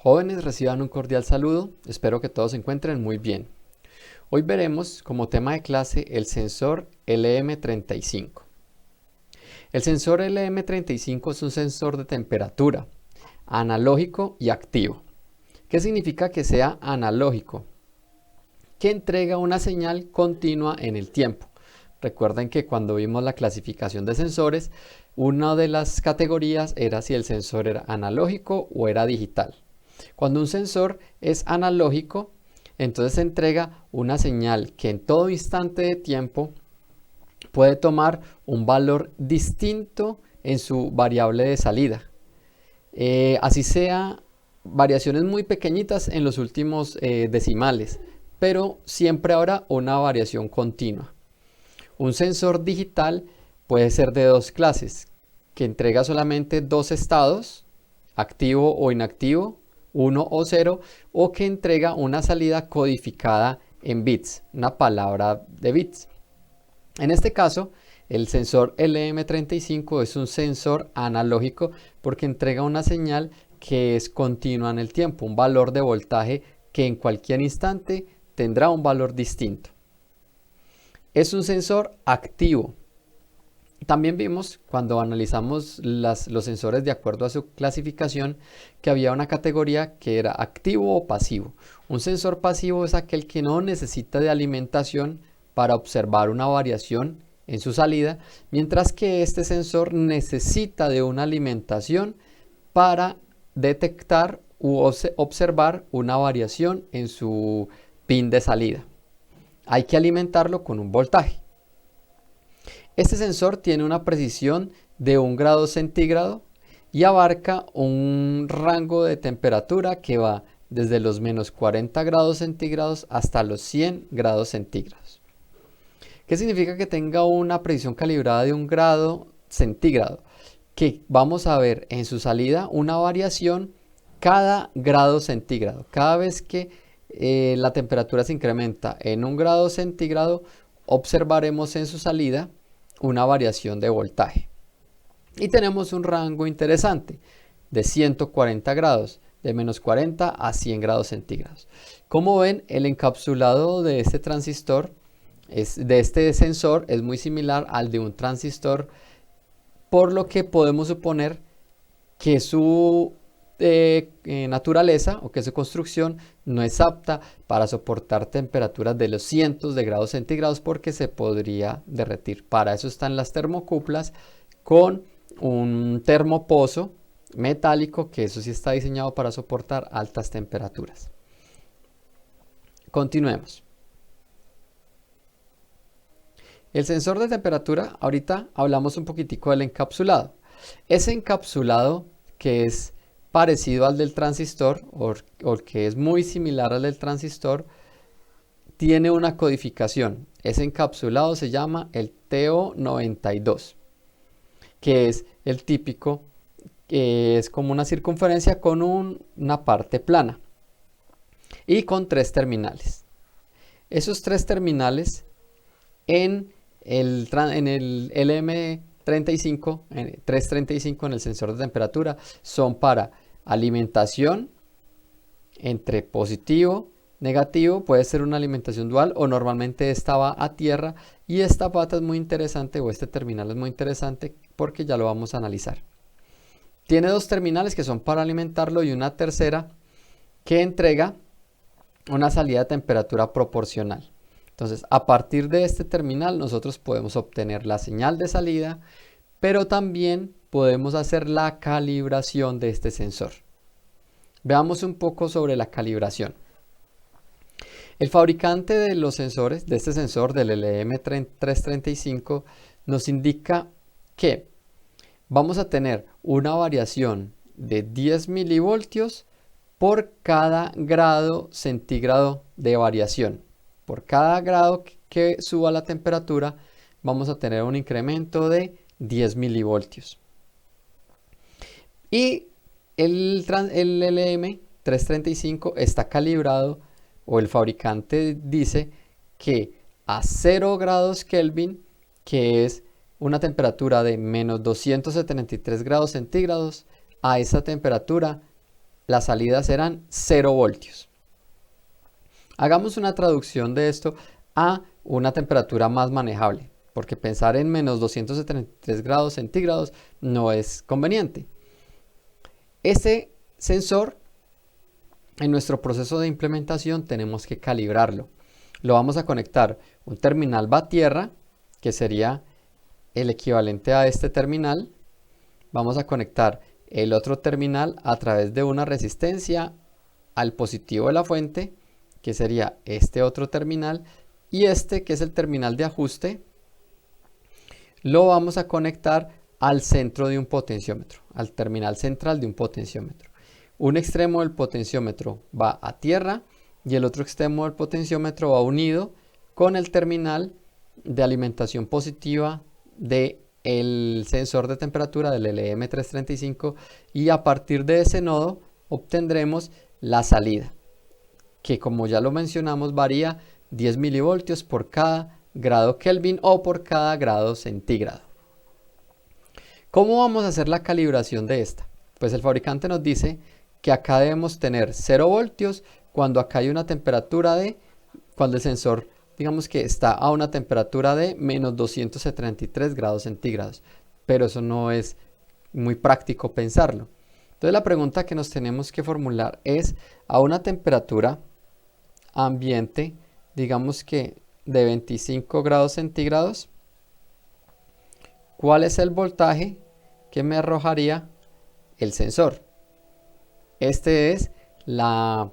Jóvenes, reciban un cordial saludo, espero que todos se encuentren muy bien. Hoy veremos como tema de clase el sensor LM35. El sensor LM35 es un sensor de temperatura, analógico y activo. ¿Qué significa que sea analógico? Que entrega una señal continua en el tiempo. Recuerden que cuando vimos la clasificación de sensores, una de las categorías era si el sensor era analógico o era digital. Cuando un sensor es analógico, entonces entrega una señal que en todo instante de tiempo puede tomar un valor distinto en su variable de salida. Así sea variaciones muy pequeñitas en los últimos decimales, pero siempre habrá una variación continua. Un sensor digital puede ser de dos clases, que entrega solamente dos estados, activo o inactivo, 1 o 0, o que entrega una salida codificada en bits, una palabra de bits. En este caso, el sensor LM35 es un sensor analógico porque entrega una señal que es continua en el tiempo, un valor de voltaje que en cualquier instante tendrá un valor distinto. Es un sensor activo. También vimos cuando analizamos los sensores de acuerdo a su clasificación que había una categoría que era activo o pasivo. Un sensor pasivo es aquel que no necesita de alimentación para observar una variación en su salida, mientras que este sensor necesita de una alimentación para detectar u observar una variación en su pin de salida. Hay que alimentarlo con un voltaje. Este sensor tiene una precisión de 1 grado centígrado y abarca un rango de temperatura que va desde los menos 40 grados centígrados hasta los 100 grados centígrados. ¿Qué significa que tenga una precisión calibrada de 1 grado centígrado? Que vamos a ver en su salida una variación cada grado centígrado. Cada vez que la temperatura se incrementa en 1 grado centígrado, observaremos en su salida una variación de voltaje. Y tenemos un rango interesante de 140 grados, de menos 40 a 100 grados centígrados. Como ven, el encapsulado de este transistor, de este sensor, es muy similar al de un transistor, por lo que podemos suponer que su naturaleza o que su construcción no es apta para soportar temperaturas de los cientos de grados centígrados porque se podría derretir. Para eso están las termocuplas con un termopozo metálico, que eso sí está diseñado para soportar altas temperaturas. Continuemos. El sensor de temperatura, ahorita hablamos un poquitico del encapsulado. Ese encapsulado que es parecido al del transistor o que es muy similar al del transistor, tiene una codificación. Ese encapsulado se llama el TO92, que es el típico, que es como una circunferencia con una parte plana y con 3 terminales. Esos 3 terminales en el LM35, 335 en el sensor de temperatura, son para alimentación entre positivo, negativo, puede ser una alimentación dual o normalmente esta va a tierra, y esta pata es muy interesante, o este terminal es muy interesante porque ya lo vamos a analizar. Tiene 2 terminales que son para alimentarlo y una tercera que entrega una salida de temperatura proporcional. Entonces, a partir de este terminal nosotros podemos obtener la señal de salida, pero también podemos hacer la calibración de este sensor. Veamos un poco sobre la calibración. El fabricante de los sensores, de este sensor del LM335, nos indica que vamos a tener una variación de 10 milivoltios por cada grado centígrado de variación. Por cada grado que suba la temperatura, vamos a tener un incremento de 10 milivoltios. Y el LM335 está calibrado, o el fabricante dice que a 0 grados Kelvin, que es una temperatura de menos 273 grados centígrados, a esa temperatura las salidas serán 0 voltios. Hagamos una traducción de esto a una temperatura más manejable, porque pensar en menos 273 grados centígrados no es conveniente. Este sensor, en nuestro proceso de implementación, tenemos que calibrarlo. Lo vamos a conectar un terminal va-tierra, que sería el equivalente a este terminal. Vamos a conectar el otro terminal a través de una resistencia al positivo de la fuente, que sería este otro terminal, y este, que es el terminal de ajuste, lo vamos a conectar al centro de un potenciómetro, al terminal central de un potenciómetro. Un extremo del potenciómetro va a tierra y el otro extremo del potenciómetro va unido con el terminal de alimentación positiva del sensor de temperatura del LM335, y a partir de ese nodo obtendremos la salida, que como ya lo mencionamos varía 10 milivoltios por cada grado Kelvin o por cada grado centígrado. ¿Cómo vamos a hacer la calibración de esta? Pues el fabricante nos dice que acá debemos tener 0 voltios cuando acá hay una temperatura cuando el sensor, digamos que está a una temperatura de menos 273 grados centígrados, pero eso no es muy práctico pensarlo. Entonces la pregunta que nos tenemos que formular es, a una temperatura ambiente, digamos que de 25 grados centígrados, ¿cuál es el voltaje que me arrojaría el sensor? Esta es la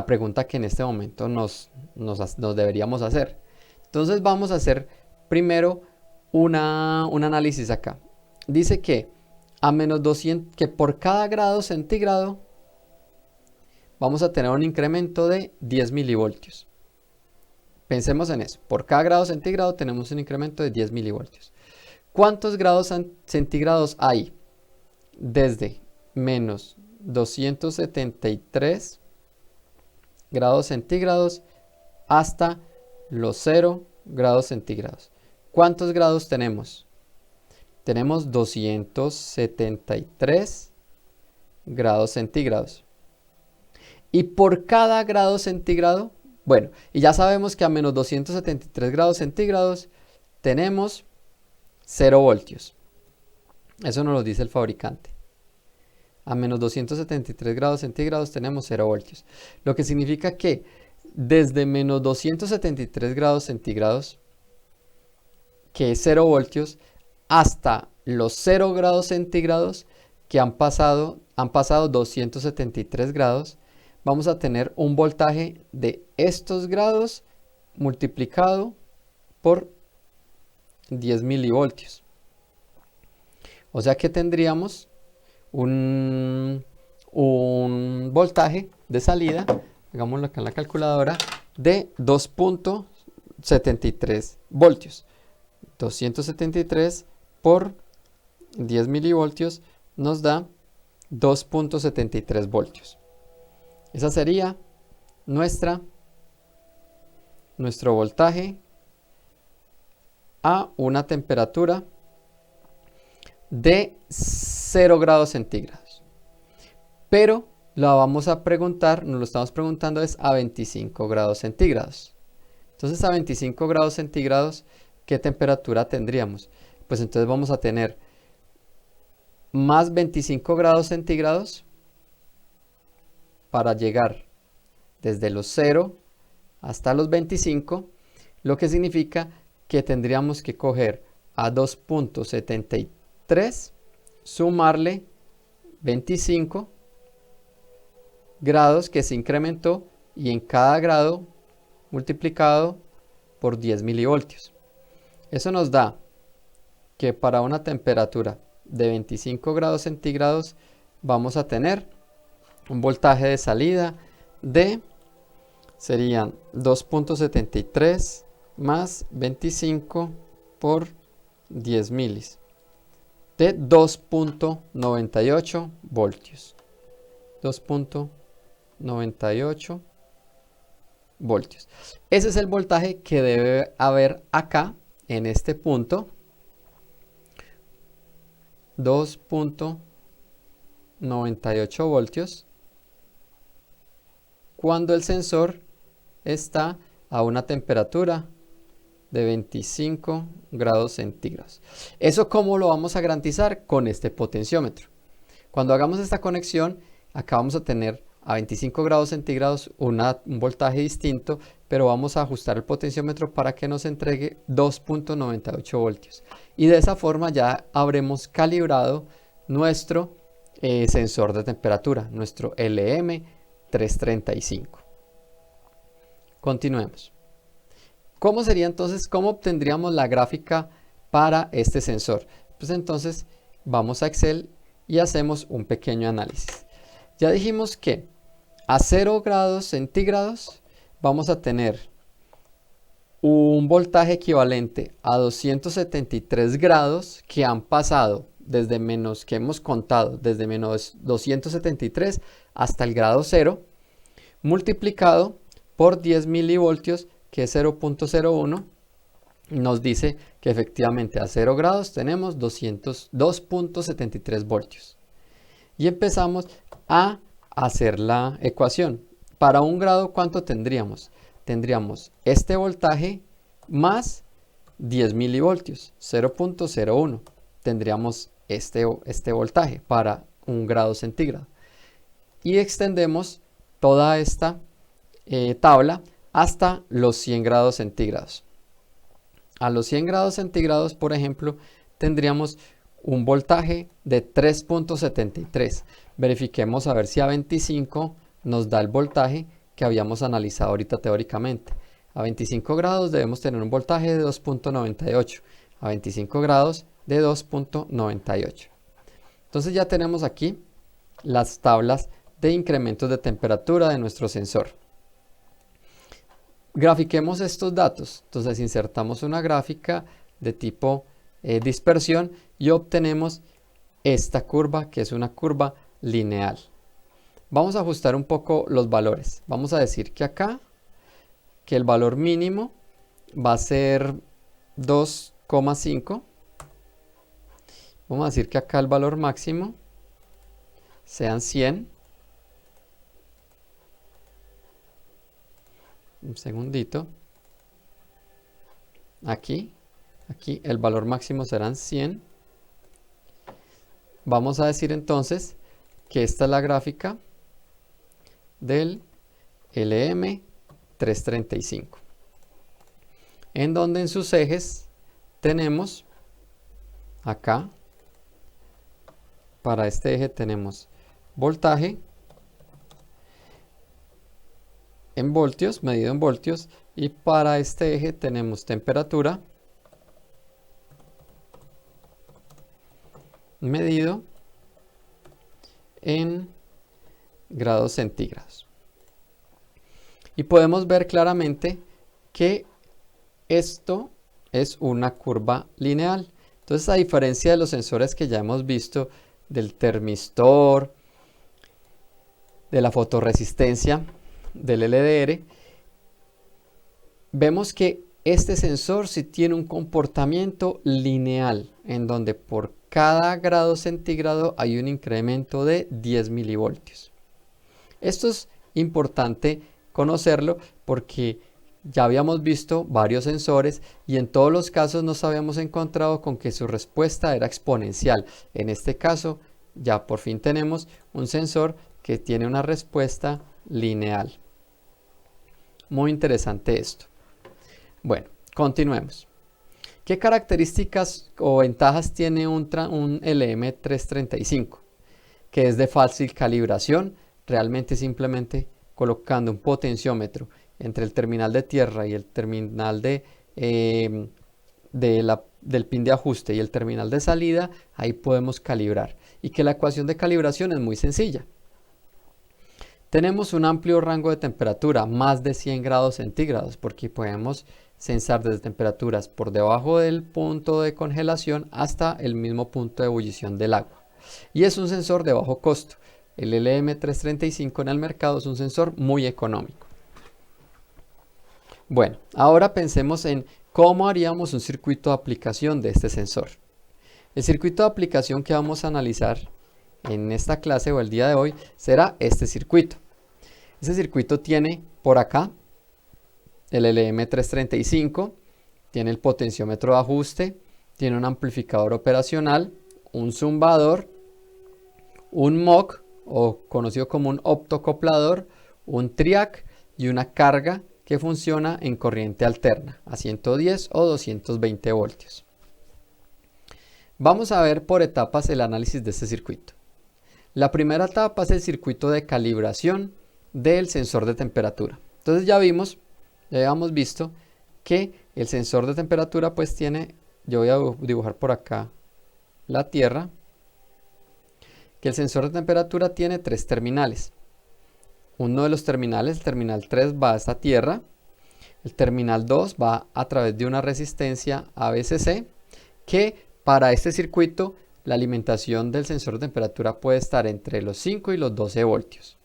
pregunta que en este momento nos deberíamos hacer. Entonces vamos a hacer primero un análisis acá. Dice que a menos 200, que por cada grado centígrado vamos a tener un incremento de 10 milivoltios. Pensemos en eso. Por cada grado centígrado tenemos un incremento de 10 milivoltios. ¿Cuántos grados centígrados hay? Desde menos 273 grados centígrados hasta los 0 grados centígrados. ¿Cuántos grados tenemos? Tenemos 273 grados centígrados. Y por cada grado centígrado, bueno, y ya sabemos que a menos 273 grados centígrados tenemos 0 voltios. Eso nos lo dice el fabricante. A menos 273 grados centígrados tenemos 0 voltios. Lo que significa que desde menos 273 grados centígrados, que es 0 voltios, hasta los 0 grados centígrados, que han pasado 273 grados, vamos a tener un voltaje de estos grados multiplicado por 10 milivoltios. O sea que tendríamos un voltaje de salida, hagámoslo acá en la calculadora, de 2.73 voltios. 273 por 10 milivoltios nos da 2.73 voltios. Esa sería nuestro voltaje a una temperatura de 0 grados centígrados. Pero la vamos a preguntar, nos lo estamos preguntando es a 25 grados centígrados. Entonces a 25 grados centígrados, ¿qué temperatura tendríamos? Pues entonces vamos a tener más 25 grados centígrados para llegar desde los 0 hasta los 25, lo que significa que tendríamos que coger a 2.73, sumarle 25 grados que se incrementó y en cada grado multiplicado por 10 milivoltios. Eso nos da que para una temperatura de 25 grados centígrados vamos a tener un voltaje de salida serían 2.73 más 25 por 10 milis de 2.98 voltios. 2.98 voltios. Ese es el voltaje que debe haber acá en este punto. 2.98 voltios cuando el sensor está a una temperatura de 25 grados centígrados. ¿Eso cómo lo vamos a garantizar? Con este potenciómetro. Cuando hagamos esta conexión, acá vamos a tener a 25 grados centígrados un voltaje distinto, pero vamos a ajustar el potenciómetro para que nos entregue 2.98 voltios. Y de esa forma ya habremos calibrado nuestro sensor de temperatura, nuestro LM335. Continuemos. ¿Cómo sería entonces, cómo obtendríamos la gráfica para este sensor? Pues entonces vamos a Excel y hacemos un pequeño análisis. Ya dijimos que a 0 grados centígrados vamos a tener un voltaje equivalente a 273 grados que han pasado desde menos, que hemos contado desde menos 273 hasta el grado 0, multiplicado por 10 milivoltios, que es 0.01, nos dice que efectivamente a 0 grados tenemos 2.73 voltios. Y empezamos a hacer la ecuación. Para 1 grado, ¿cuánto tendríamos? Tendríamos este voltaje más 10 milivoltios, 0.01. Tendríamos este voltaje para 1 grado centígrado. Y extendemos toda esta tabla hasta los 100 grados centígrados. A los 100 grados centígrados, por ejemplo, tendríamos un voltaje de 3.73. Verifiquemos a ver si a 25 nos da el voltaje que habíamos analizado ahorita teóricamente. A 25 grados debemos tener un voltaje de 2.98. A 25 grados de 2.98. Entonces ya tenemos aquí las tablas de incrementos de temperatura de nuestro sensor. Grafiquemos estos datos. Entonces insertamos una gráfica de tipo dispersión y obtenemos esta curva, que es una curva lineal. Vamos a ajustar un poco los valores. Vamos a decir que acá, que el valor mínimo va a ser 2,5. Vamos a decir que acá el valor máximo sean 100. Un segundito. Aquí el valor máximo serán 100. Vamos a decir entonces que esta es la gráfica del LM335, en donde en sus ejes tenemos acá, para este eje tenemos voltaje en voltios, medido en voltios, y para este eje tenemos temperatura medido en grados centígrados. Y podemos ver claramente que esto es una curva lineal. Entonces, a diferencia de los sensores que ya hemos visto, del termistor, de la fotorresistencia, del LDR, vemos que este sensor sí tiene un comportamiento lineal, en donde por cada grado centígrado hay un incremento de 10 milivoltios. Esto es importante conocerlo porque ya habíamos visto varios sensores y en todos los casos nos habíamos encontrado con que su respuesta era exponencial. En este caso ya por fin tenemos un sensor que tiene una respuesta lineal. Muy interesante esto. Bueno, continuemos. ¿Qué características o ventajas tiene un LM335? Que es de fácil calibración, realmente simplemente colocando un potenciómetro entre el terminal de tierra y el terminal del pin de ajuste y el terminal de salida, ahí podemos calibrar. Y que la ecuación de calibración es muy sencilla. Tenemos un amplio rango de temperatura, más de 100 grados centígrados, porque podemos sensar desde temperaturas por debajo del punto de congelación hasta el mismo punto de ebullición del agua. Y es un sensor de bajo costo. El LM335 en el mercado es un sensor muy económico. Bueno, ahora pensemos en cómo haríamos un circuito de aplicación de este sensor. El circuito de aplicación que vamos a analizar en esta clase o el día de hoy será este circuito. Ese circuito tiene por acá el LM335, tiene el potenciómetro de ajuste, tiene un amplificador operacional, un zumbador, un MOC o conocido como un optocoplador, un triac y una carga que funciona en corriente alterna a 110 o 220 voltios. Vamos a ver por etapas el análisis de este circuito. La primera etapa es el circuito de calibración del sensor de temperatura. Entonces ya habíamos visto que el sensor de temperatura pues tiene, yo voy a dibujar por acá la Tierra, que el sensor de temperatura tiene 3 terminales. Uno de los terminales, el terminal 3, va a esta Tierra, el terminal 2 va a través de una resistencia ABCC, que para este circuito la alimentación del sensor de temperatura puede estar entre los 5 y los 12 voltios.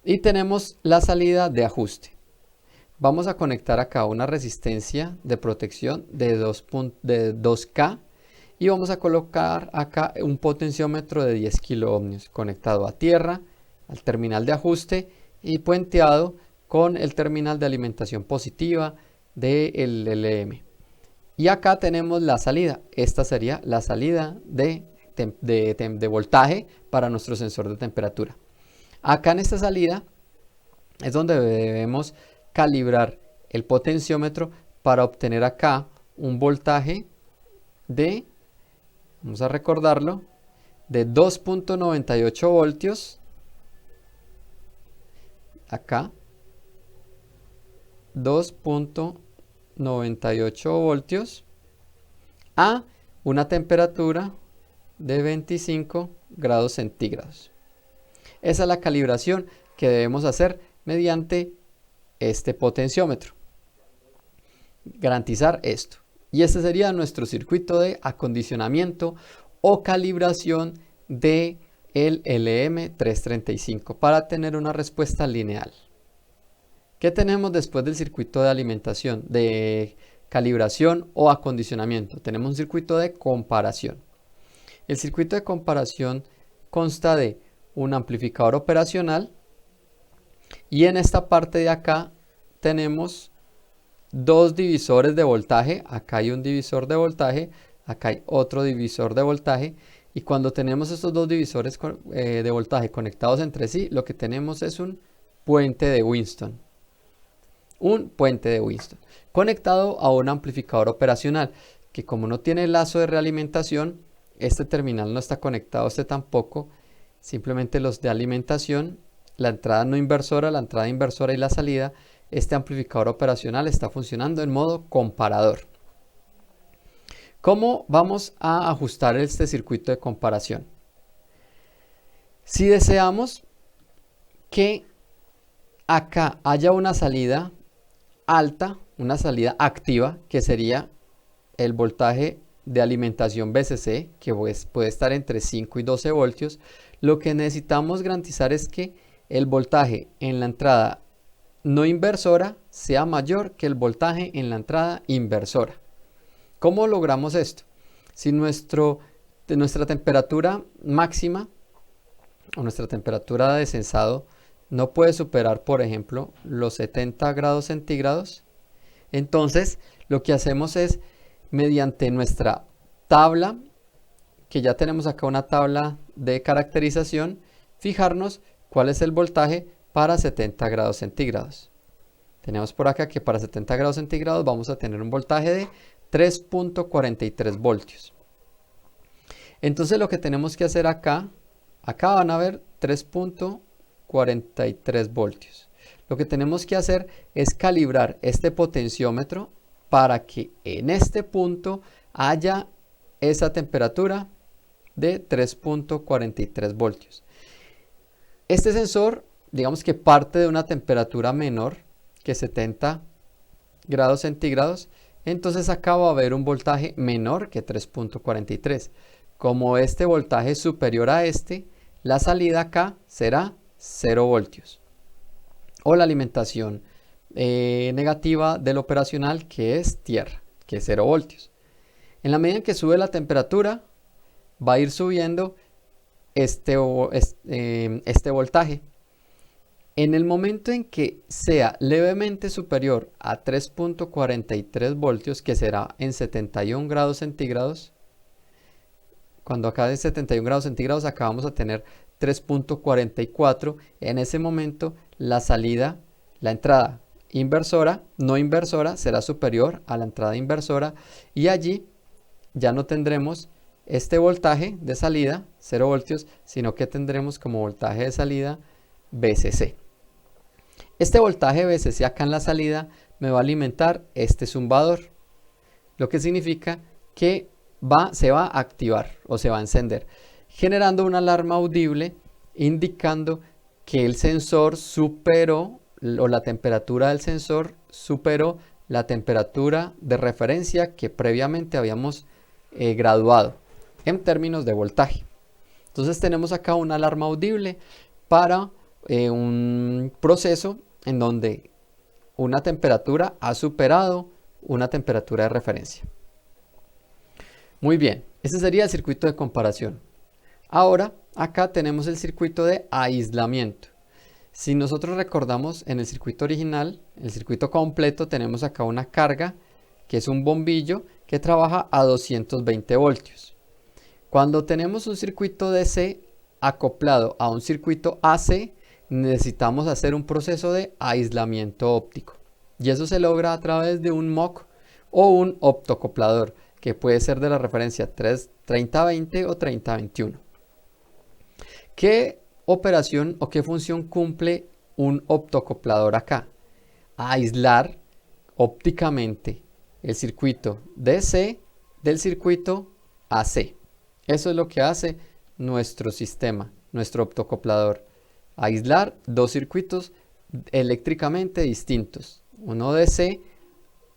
Y tenemos la salida de ajuste. Vamos a conectar acá una resistencia de protección de 2K y vamos a colocar acá un potenciómetro de 10 kiloohmios conectado a tierra, al terminal de ajuste y puenteado con el terminal de alimentación positiva del LM. Y acá tenemos la salida. Esta sería la salida de voltaje para nuestro sensor de temperatura. Acá en esta salida es donde debemos calibrar el potenciómetro para obtener acá un voltaje de, vamos a recordarlo, de 2.98 voltios. Acá 2.98 voltios a una temperatura de 25 grados centígrados. Esa es la calibración que debemos hacer mediante este potenciómetro. Garantizar esto. Y este sería nuestro circuito de acondicionamiento o calibración de el LM335 para tener una respuesta lineal. ¿Qué tenemos después del circuito de alimentación, de calibración o acondicionamiento? Tenemos un circuito de comparación. El circuito de comparación consta de un amplificador operacional y en esta parte de acá tenemos dos divisores de voltaje. Acá hay un divisor de voltaje, acá hay otro divisor de voltaje, y cuando tenemos estos dos divisores de voltaje conectados entre sí, lo que tenemos es un puente de Winston. Un puente de Winston conectado a un amplificador operacional que, como no tiene lazo de realimentación, este terminal no está conectado, este tampoco. Simplemente los de alimentación, la entrada no inversora, la entrada inversora y la salida. Este amplificador operacional está funcionando en modo comparador. ¿Cómo vamos a ajustar este circuito de comparación? Si deseamos que acá haya una salida alta, una salida activa, que sería el voltaje de alimentación BCC, que puede estar entre 5 y 12 voltios, lo que necesitamos garantizar es que el voltaje en la entrada no inversora sea mayor que el voltaje en la entrada inversora. ¿Cómo logramos esto? Si nuestra temperatura máxima o nuestra temperatura de sensado no puede superar, por ejemplo, los 70 grados centígrados, entonces lo que hacemos es, mediante nuestra tabla, que ya tenemos acá una tabla de caracterización, fijarnos cuál es el voltaje para 70 grados centígrados. Tenemos por acá que para 70 grados centígrados vamos a tener un voltaje de 3.43 voltios. Entonces lo que tenemos que hacer acá van a ver 3.43 voltios. Lo que tenemos que hacer es calibrar este potenciómetro para que en este punto haya esa temperatura de 3.43 voltios. Este sensor, digamos que parte de una temperatura menor que 70 grados centígrados, entonces acá va a haber un voltaje menor que 3.43. Como este voltaje es superior a este, la salida acá será 0 voltios. O la alimentación negativa del operacional, que es tierra, que es 0 voltios. En la medida en que sube la temperatura, va a ir subiendo este voltaje. En el momento en que sea levemente superior a 3.43 voltios, que será en 71 grados centígrados, cuando acá es 71 grados centígrados, acá vamos a tener 3.44. En ese momento, la entrada inversora, no inversora, será superior a la entrada inversora, y allí ya no tendremos este voltaje de salida, 0 voltios, sino que tendremos como voltaje de salida VCC. Este voltaje VCC acá en la salida me va a alimentar este zumbador, lo que significa que se va a activar o se va a encender, generando una alarma audible indicando que el sensor superó, o la temperatura del sensor superó la temperatura de referencia que previamente habíamos graduado en términos de voltaje. Entonces tenemos acá una alarma audible para un proceso en donde una temperatura ha superado una temperatura de referencia. Muy bien, ese sería el circuito de comparación. Ahora, acá tenemos el circuito de aislamiento. Si nosotros recordamos en el circuito original, el circuito completo, tenemos acá una carga que es un bombillo que trabaja a 220 voltios. Cuando tenemos un circuito DC acoplado a un circuito AC, necesitamos hacer un proceso de aislamiento óptico. Y eso se logra a través de un MOC o un optocoplador, que puede ser de la referencia 3020 o 3021. ¿Qué operación o qué función cumple un optocoplador acá? Aislar ópticamente el circuito DC del circuito AC. Eso es lo que hace nuestro sistema, nuestro optocoplador. Aislar dos circuitos eléctricamente distintos. Uno DC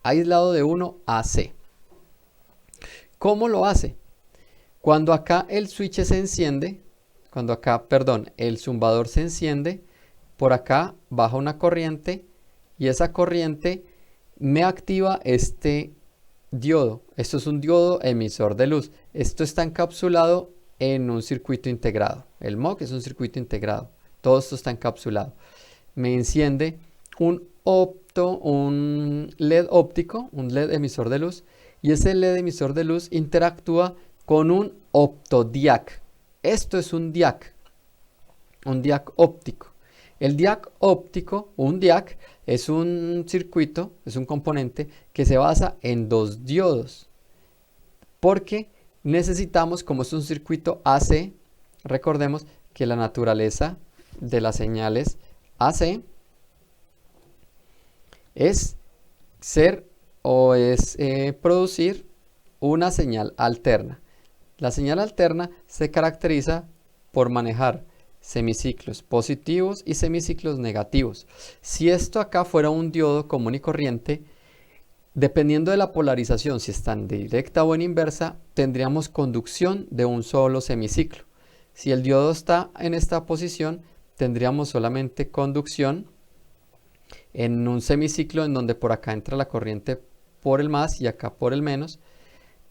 aislado de uno AC. ¿Cómo lo hace? Cuando acá el switch se enciende, el zumbador se enciende, por acá baja una corriente y esa corriente me activa este diodo. Esto es un diodo emisor de luz. Esto está encapsulado en un circuito integrado. El MOC es un circuito integrado. Todo esto está encapsulado. Me enciende un LED óptico, un LED emisor de luz, y ese LED emisor de luz interactúa con un optodiac. Esto es un diac óptico. El diac óptico, un diac, es un circuito, es un componente que se basa en dos diodos. Porque necesitamos, como es un circuito AC, recordemos que la naturaleza de las señales AC es producir una señal alterna. La señal alterna se caracteriza por manejar semiciclos positivos y semiciclos negativos. Si esto acá fuera un diodo común y corriente, dependiendo de la polarización, si está en directa o en inversa, tendríamos conducción de un solo semiciclo. Si el diodo está en esta posición, tendríamos solamente conducción en un semiciclo en donde por acá entra la corriente por el más y acá por el menos.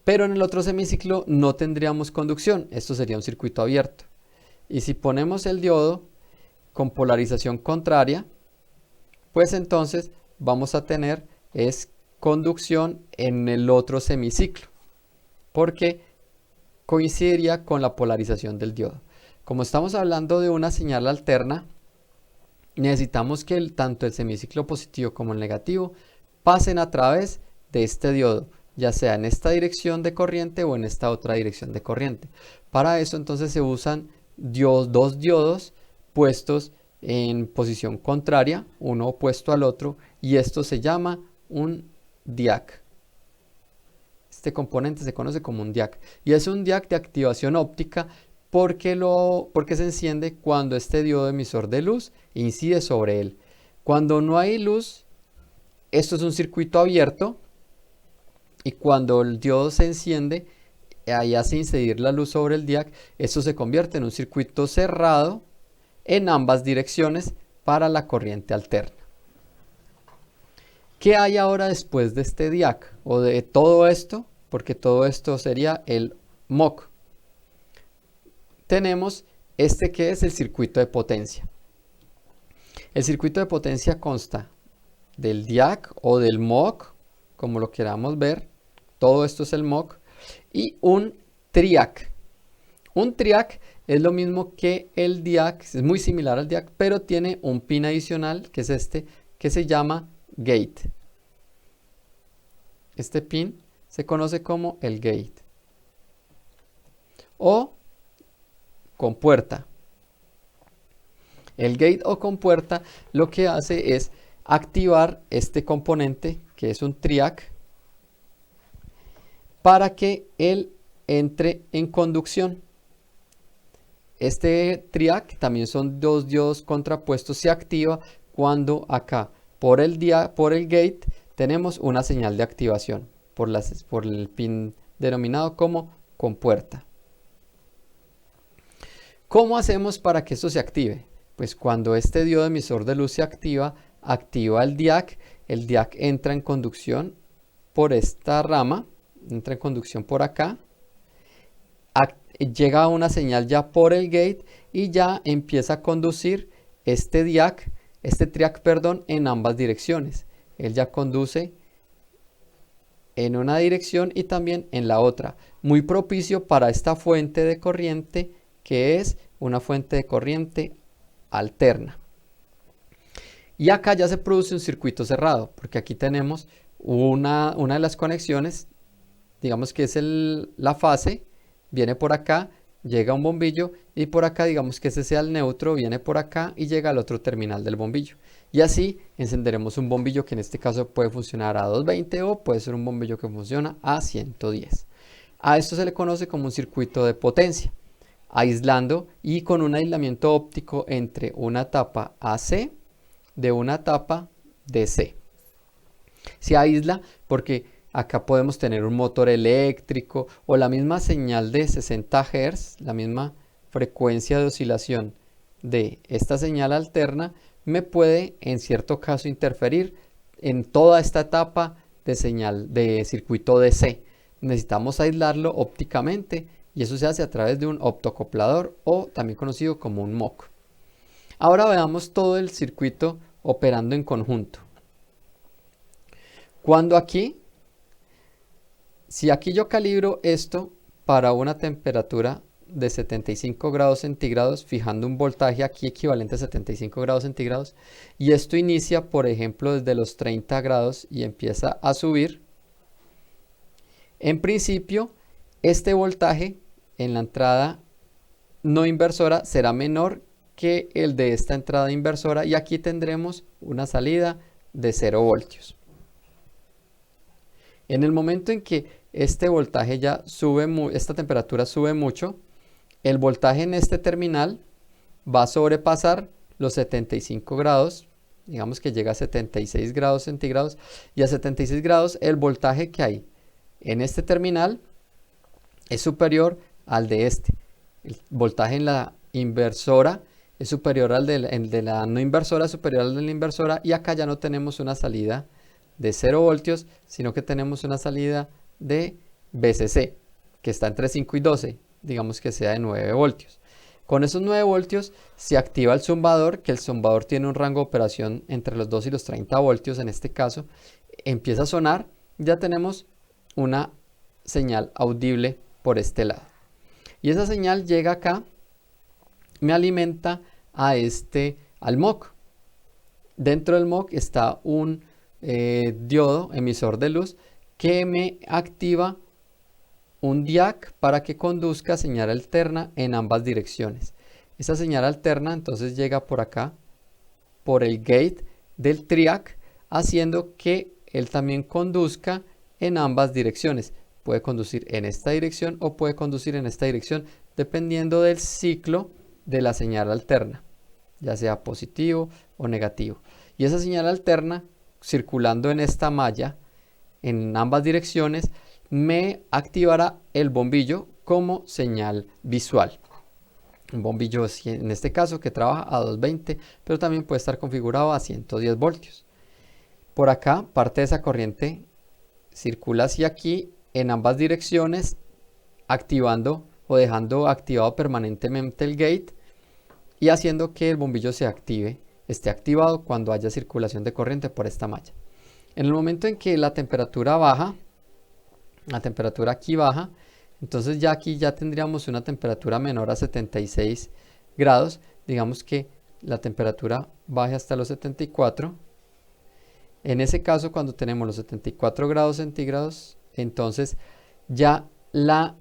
Pero en el otro semiciclo no tendríamos conducción, esto sería un circuito abierto. Y si ponemos el diodo con polarización contraria, pues entonces vamos a tener conducción en el otro semiciclo, porque coincidiría con la polarización del diodo. Como estamos hablando de una señal alterna, necesitamos que tanto el semiciclo positivo como el negativo pasen a través de este diodo, ya sea en esta dirección de corriente o en esta otra dirección de corriente. Para eso entonces se usan dos diodos puestos en posición contraria, uno opuesto al otro, y esto se llama un diac. Este componente se conoce como un diac y es un diac de activación óptica porque se enciende cuando este diodo emisor de luz incide sobre él. Cuando no hay luz, esto es un circuito abierto. Y cuando el diodo se enciende, ahí hace incidir la luz sobre el diac, esto se convierte en un circuito cerrado en ambas direcciones para la corriente alterna. ¿Qué hay ahora después de este diac o de todo esto? Porque todo esto sería el MOC. Tenemos este que es el circuito de potencia. El circuito de potencia consta del DIAC o del MOC, como lo queramos ver. Todo esto es el MOC. Y un TRIAC. Un TRIAC es lo mismo que el DIAC, es muy similar al DIAC, pero tiene un pin adicional, que es este, que se llama gate. Este pin se conoce como el gate o compuerta. El gate o compuerta lo que hace es activar este componente, que es un TRIAC, para que él entre en conducción. Este TRIAC, también son dos diodos contrapuestos, se activa cuando acá por el gate tenemos una señal de activación por el pin denominado como compuerta. ¿Cómo hacemos para que esto se active? Pues cuando este diodo emisor de luz se activa el DIAC entra en conducción por esta rama, entra en conducción por acá, llega a una señal ya por el gate y ya empieza a conducir este TRIAC, en ambas direcciones. Él ya conduce en una dirección y también en la otra. Muy propicio para esta fuente de corriente, que es una fuente de corriente alterna. Y acá ya se produce un circuito cerrado, porque aquí tenemos una de las conexiones, digamos que es la fase, viene por acá, llega un bombillo y por acá, digamos que ese sea el neutro, viene por acá y llega al otro terminal del bombillo. Y así encenderemos un bombillo que en este caso puede funcionar a 220 o puede ser un bombillo que funciona a 110. A esto se le conoce como un circuito de potencia, aislando y con un aislamiento óptico entre una tapa AC de una tapa DC. Se aísla porque acá podemos tener un motor eléctrico o la misma señal de 60 Hz, la misma frecuencia de oscilación de esta señal alterna me puede en cierto caso interferir en toda esta etapa de señal de circuito DC. Necesitamos aislarlo ópticamente y eso se hace a través de un optocoplador o también conocido como un MOC. Ahora veamos todo el circuito operando en conjunto. Si aquí yo calibro esto para una temperatura de 75 grados centígrados, fijando un voltaje aquí equivalente a 75 grados centígrados, y esto inicia, por ejemplo, desde los 30 grados y empieza a subir, en principio, este voltaje en la entrada no inversora será menor que el de esta entrada inversora y aquí tendremos una salida de 0 voltios. En el momento en que este voltaje ya sube, esta temperatura sube mucho, el voltaje en este terminal va a sobrepasar los 75 grados, digamos que llega a 76 grados centígrados, y a 76 grados el voltaje que hay en este terminal es superior al de este. El voltaje en la inversora es superior al de la no inversora, superior al de la inversora, y acá ya no tenemos una salida de 0 voltios, sino que tenemos una salida de VCC, que está entre 5 y 12, digamos que sea de 9 voltios. Con esos 9 voltios se activa el zumbador, que el zumbador tiene un rango de operación entre los 2 y los 30 voltios en este caso, empieza a sonar, ya tenemos una señal audible por este lado. Y esa señal llega acá, me alimenta al MOC. Dentro del MOC está un diodo emisor de luz que me activa un DIAC para que conduzca señal alterna en ambas direcciones. Esa señal alterna entonces llega por acá, por el gate del TRIAC, haciendo que él también conduzca en ambas direcciones. Puede conducir en esta dirección o puede conducir en esta dirección, dependiendo del ciclo de la señal alterna, ya sea positivo o negativo. Y esa señal alterna, circulando en esta malla, en ambas direcciones, me activará el bombillo como señal visual. Un bombillo en este caso que trabaja a 220, pero también puede estar configurado a 110 voltios. Por acá, parte de esa corriente circula hacia aquí en ambas direcciones, activando o dejando activado permanentemente el gate y haciendo que el bombillo se active esté activado cuando haya circulación de corriente por esta malla. En el momento en que la temperatura baja, la temperatura aquí baja, entonces ya aquí ya tendríamos una temperatura menor a 76 grados. Digamos que la temperatura baje hasta los 74. En ese caso, cuando tenemos los 74 grados centígrados, entonces ya la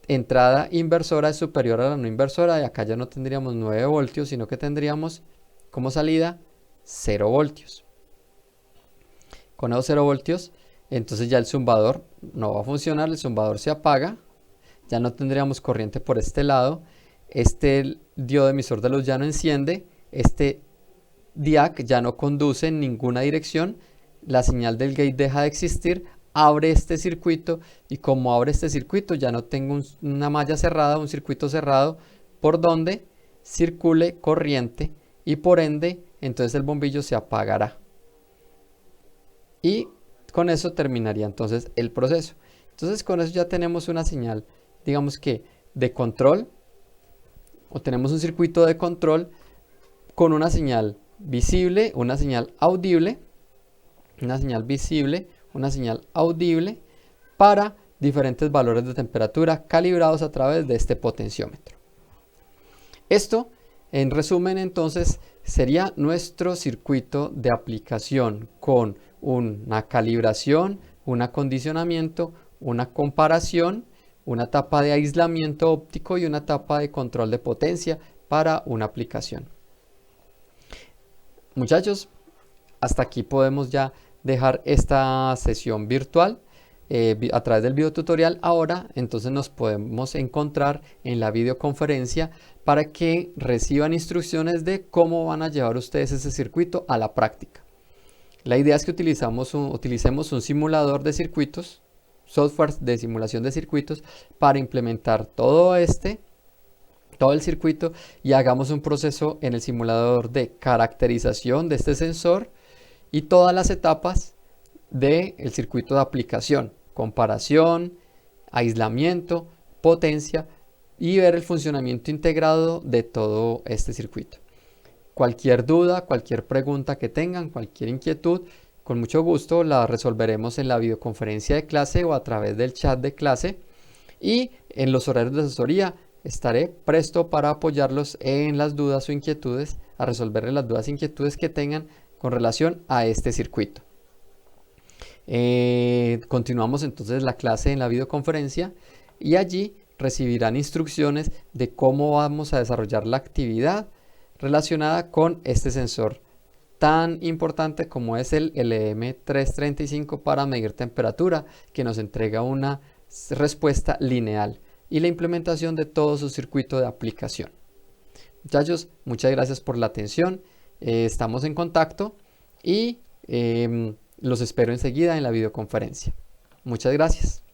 entrada inversora es superior a la no inversora, y acá ya no tendríamos 9 voltios, sino que tendríamos como salida 0 voltios. Con esos 0 voltios, entonces ya el zumbador no va a funcionar, el zumbador se apaga, ya no tendríamos corriente por este lado, este diodo emisor de luz ya no enciende, este DIAC ya no conduce en ninguna dirección, la señal del gate deja de existir, abre este circuito, y como abre este circuito ya no tengo una malla cerrada, un circuito cerrado por donde circule corriente, y por ende entonces el bombillo se apagará. Y con eso terminaría entonces el proceso. Entonces con eso ya tenemos una señal, digamos que de control, o tenemos un circuito de control con una señal visible, una señal audible, una señal visible, una señal audible para diferentes valores de temperatura calibrados a través de este potenciómetro. Esto, en resumen, entonces sería nuestro circuito de aplicación con una calibración, un acondicionamiento, una comparación, una etapa de aislamiento óptico y una etapa de control de potencia para una aplicación. Muchachos, hasta aquí podemos ya dejar esta sesión virtual a través del video tutorial. Ahora entonces nos podemos encontrar en la videoconferencia para que reciban instrucciones de cómo van a llevar ustedes ese circuito a la práctica. La idea es que utilicemos un simulador de circuitos, software de simulación de circuitos, para implementar todo el circuito, y hagamos un proceso en el simulador de caracterización de este sensor y todas las etapas del circuito de aplicación, comparación, aislamiento, potencia, y ver el funcionamiento integrado de todo este circuito. Cualquier duda, cualquier pregunta que tengan, cualquier inquietud, con mucho gusto la resolveremos en la videoconferencia de clase o a través del chat de clase, y en los horarios de asesoría estaré presto para apoyarlos en las dudas o inquietudes, a resolverles las dudas e inquietudes que tengan con relación a este circuito. Continuamos entonces la clase en la videoconferencia, y allí recibirán instrucciones de cómo vamos a desarrollar la actividad relacionada con este sensor tan importante como es el LM335 para medir temperatura, que nos entrega una respuesta lineal, y la implementación de todo su circuito de aplicación. Muchachos, muchas gracias por la atención, estamos en contacto y los espero enseguida en la videoconferencia. Muchas gracias.